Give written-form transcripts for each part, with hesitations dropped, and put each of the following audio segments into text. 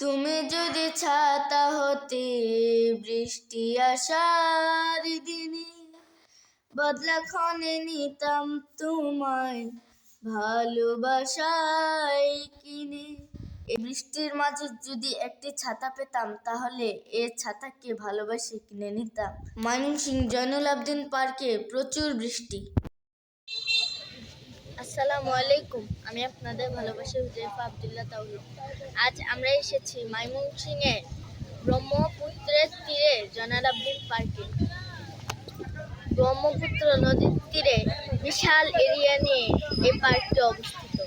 তুমি যদি ছাতা হতে বৃষ্টি আসার দিনে, বদলা ক্ষণে নিতাম তোমায় ভালোবাসায় কিনে। এই বৃষ্টির মাঝে যদি একটি ছাতা পেতাম, তাহলে এ ছাতাকে ভালোবাসে কিনে নিতাম। ময়মনসিংহ জয়নুল আবদিন পার্কে প্রচুর বৃষ্টি। আসসালামু আলাইকুম, আমি আপনাদের ভালোবাসি হুজাইফা আব্দুল্লাহ তাওহিদ। আজ আমরা এসেছি ময়মনসিংহে ব্রহ্মপুত্রের তীরে জয়নুল আবদিন পার্কে। ব্রহ্মপুত্র নদীর তীরে বিশাল এরিয়া নিয়ে এই পার্কটি অবস্থিত।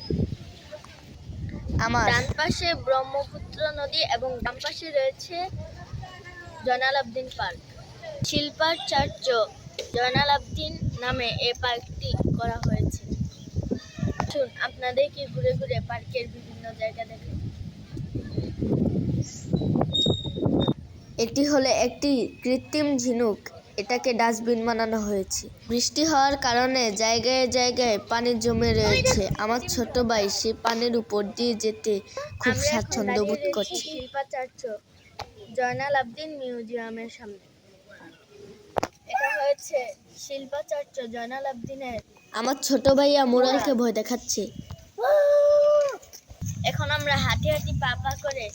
ডান পাশে ব্রহ্মপুত্র নদী এবং বাম পাশে রয়েছে জয়নুল আবদিন পার্ক। শিল্পাচার্য জয়নুল আবদিন নামে এই পার্কটি করা হয়েছে। আপনাদেরকে ঘুরে ঘুরে পার্কের বিভিন্ন জায়গা দেখে। এটি হলো একটি কৃত্রিম ঝিনুক, এটাকে ডাস্টবিন বানানো হয়েছে। বৃষ্টি হওয়ার কারণে জায়গায় জায়গায় পানি জমে রয়েছে। আমার ছোট ভাই সে পানির উপর দিয়ে যেতে খুব স্বাচ্ছন্দ্য বোধ করছে। শিল্পাচার্য জয়নুল আবদিন মিউজিয়ামের সামনে। এটা হয়েছে শিল্পাচার্য জয়নুল আবদিনের। আমার ছোট ভাইয়া মুরালকে ভয় দেখাচ্ছে। এখন আমরা হাঁটি হাঁটি পা পা করে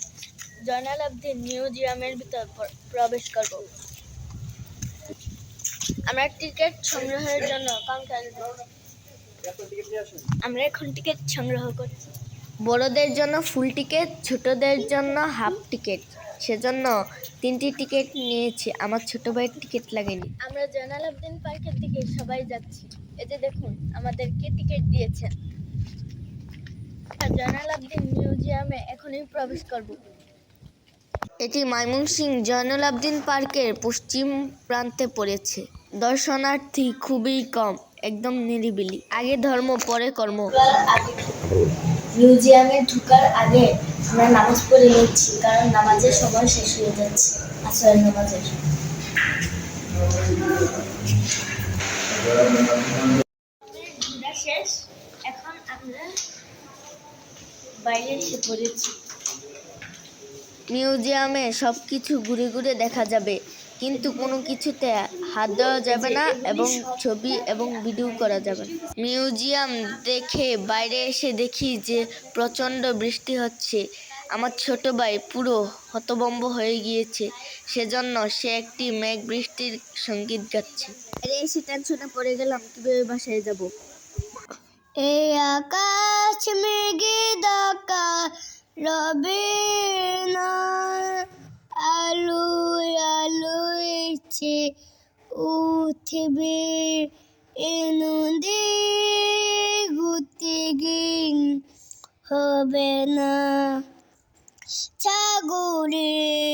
জয়নুল আবদিন মিউজিয়ামের ভিতর প্রবেশ করব। আমরা টিকিট সংগ্রহের জন্য কাউন্টারে যাব। আমরা এখন টিকিট সংগ্রহ করছি। বড়দের জন্য ফুল টিকিট, ছোটদের জন্য হাফ টিকিট। সেজন্য 3টি টিকিট নিয়েছি। আমার ছোট ভাইয়ের টিকিট লাগেনি। আমরা জয়নুল আবদিন পার্কের দিকে সবাই যাচ্ছি। এই যে দেখুন, আমাদেরকে টিকিট দিয়েছেন। জয়নুল আবদিন মিউজিয়ামে এখনই প্রবেশ করব। এটি ময়মনসিংহ জয়নুল আবদিন পার্কের পশ্চিম প্রান্তে পড়েছে। দর্শনার্থী খুবই কম, একদম নিরিবিলি। আগে ধর্ম পরে কর্ম। মিউজিয়ামে ঢোকার আগে আমরা নামাজ পড়ে নিচ্ছি, কারণ নামাজের সময় শেষ হয়ে যাচ্ছে, আসরের নামাজের। ঘোরা শেষ, এখন আমরা বাইরে এসে পড়েছি। মিউজিয়ামে সবকিছু ঘুরে ঘুরে দেখা যাবে, কিন্তু কোনো কিছুতে হাত দেওয়া যাবে না এবং ছবি এবং ভিডিও করা যাবে না। মিউজিয়াম দেখে বাইরে এসে দেখি যে প্রচণ্ড বৃষ্টি হচ্ছে। আমার ছোট ভাই পুরো হতভম্ব হয়ে গিয়েছে, সেজন্য সে একটি মেঘ বৃষ্টির সঙ্গীত গাচ্ছে। বাইরে এসে টেনশনে পড়ে গেলাম কিভাবে বাসায় যাব। এই আকাশ মেঘে ঢাকা রবে না, আলোয় আলোয়ছে উঠবে এ নদী গতিহীন হবে না। সাগরের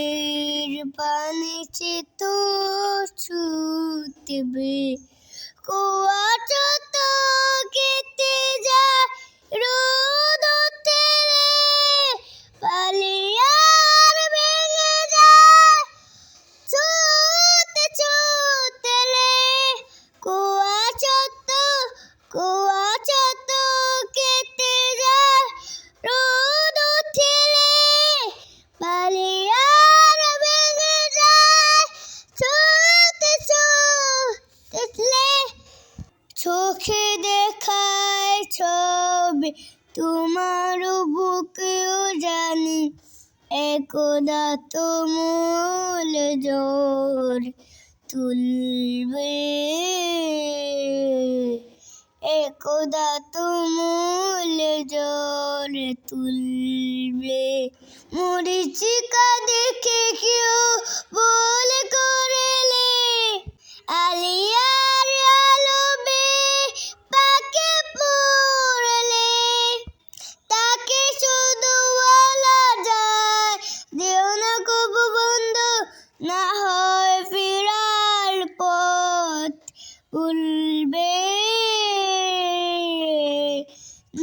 পানিতে তো ছুটবে, কুয়াশা তো কেটে যায়, রোদ তেরে পালিয়ার ভেঙে যায়, ছুটে ছুটে কুয়াশা তো কেটে যায়, রোদ তেরে পালিয়ার ভেঙে যায়, ছুটে ছুটে। চোখে দেখায় ছবি তোমার বুকেও জানি, একদা তো মূল জোর তুলবে, একদা তো মূল জোর তুলবে। মরীচিকা দেখে কেউ বলে করলে, আলিয়ার আলোবে পাকে পড়লে, তাকে শুধু বলা যায়, দিও না কবু বন্ধ, না হয় ফিরার পথ ভুলবে,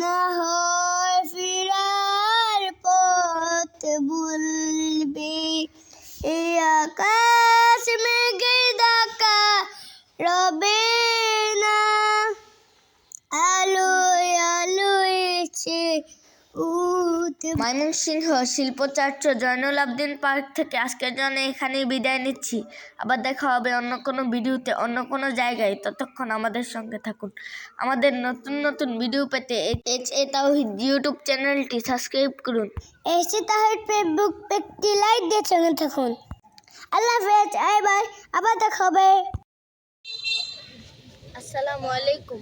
না হয় ফিরার পথ ভুলবে। এই আকাশ মেঘে ঢাকা রবে না, আলোয় আলোয় উঠবে ময়মনসিংহ শিল্পচার্য জয়নুল আবদিন পার্ক থেকে আজকের জন্য এখানেই বিদায় নিচ্ছি। আবার দেখা হবে অন্য কোনো ভিডিওতে, অন্য কোনো জায়গায়। ততক্ষণ আমাদের সঙ্গে থাকুন। আমাদের নতুন নতুন ভিডিও পেতে HA তাওহীদ ইউটিউব চ্যানেলটি সাবস্ক্রাইব করুন। HA তাওহীদ ফেসবুক পেজটি লাইক দিয়ে সঙ্গে থাকুন। আল্লাহ হাফেজ, বাই বাই, আবার দেখা হবে। আসসালামু আলাইকুম।